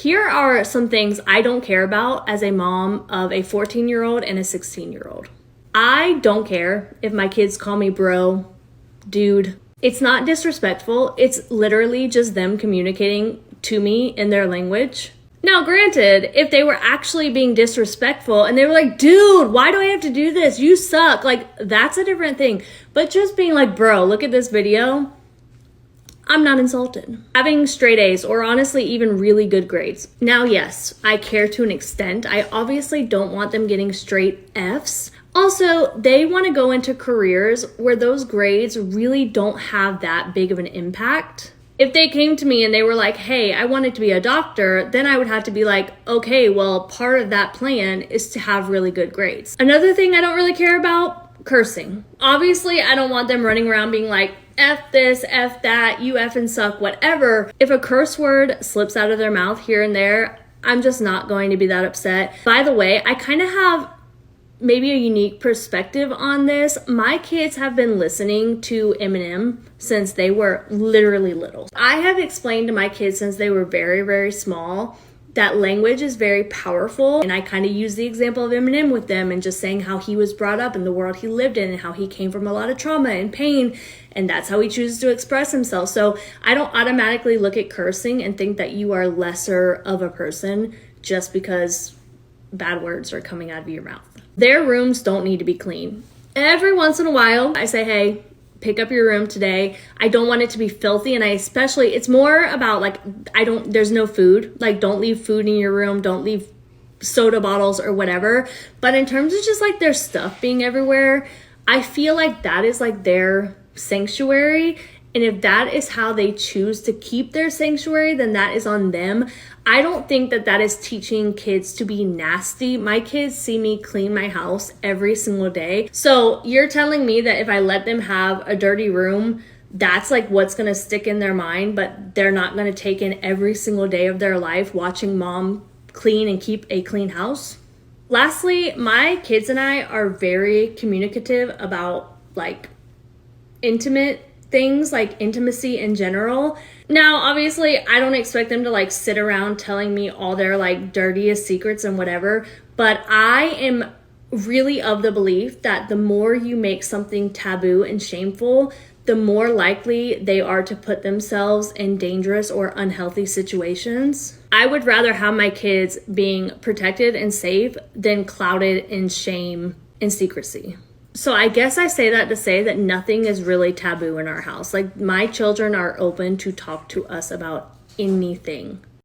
Here are some things I don't care about as a mom of a 14-year-old and a 16-year-old. I don't care if my kids call me bro, dude. It's not disrespectful. It's literally just them communicating to me in their language. Now, granted, if they were actually being disrespectful and they were like, dude, why do I have to do this? You suck. Like, that's a different thing. But just being like, bro, look at this video. I'm not insulted. Having straight A's or honestly even really good grades. Now, yes, I care to an extent. I obviously don't want them getting straight F's. Also, they want to go into careers where those grades really don't have that big of an impact. If they came to me and they were like, hey, I wanted to be a doctor, then I would have to be like, okay, well, part of that plan is to have really good grades. Another thing I don't really care about, cursing. Obviously, I don't want them running around being like, F this, F that, you effing suck, whatever. If a curse word slips out of their mouth here and there, I'm just not going to be that upset. By the way, I kind of have maybe a unique perspective on this. My kids have been listening to Eminem since they were literally little. I have explained to my kids since they were very, very small that language is very powerful. And I kind of use the example of Eminem with them and just saying how he was brought up in the world he lived in and how he came from a lot of trauma and pain. And that's how he chooses to express himself. So I don't automatically look at cursing and think that you are lesser of a person just because bad words are coming out of your mouth. Their rooms don't need to be clean. Every once in a while, I say, hey, pick up your room today. I don't want it to be filthy. And it's more about like, there's no food. Like, don't leave food in your room. Don't leave soda bottles or whatever. But in terms of just like their stuff being everywhere, I feel like that is like their sanctuary. And if that is how they choose to keep their sanctuary, then that is on them. I don't think that that is teaching kids to be nasty. My kids see me clean my house every single day. So you're telling me that if I let them have a dirty room, that's like what's going to stick in their mind, but they're not going to take in every single day of their life watching mom clean and keep a clean house? Lastly, my kids and I are very communicative about like intimate things, like intimacy in general. Now, obviously, I don't expect them to like sit around telling me all their like dirtiest secrets and whatever, but I am really of the belief that the more you make something taboo and shameful, the more likely they are to put themselves in dangerous or unhealthy situations. I would rather have my kids being protected and safe than clouded in shame and secrecy. So I guess I say that to say that nothing is really taboo in our house. Like, my children are open to talk to us about anything.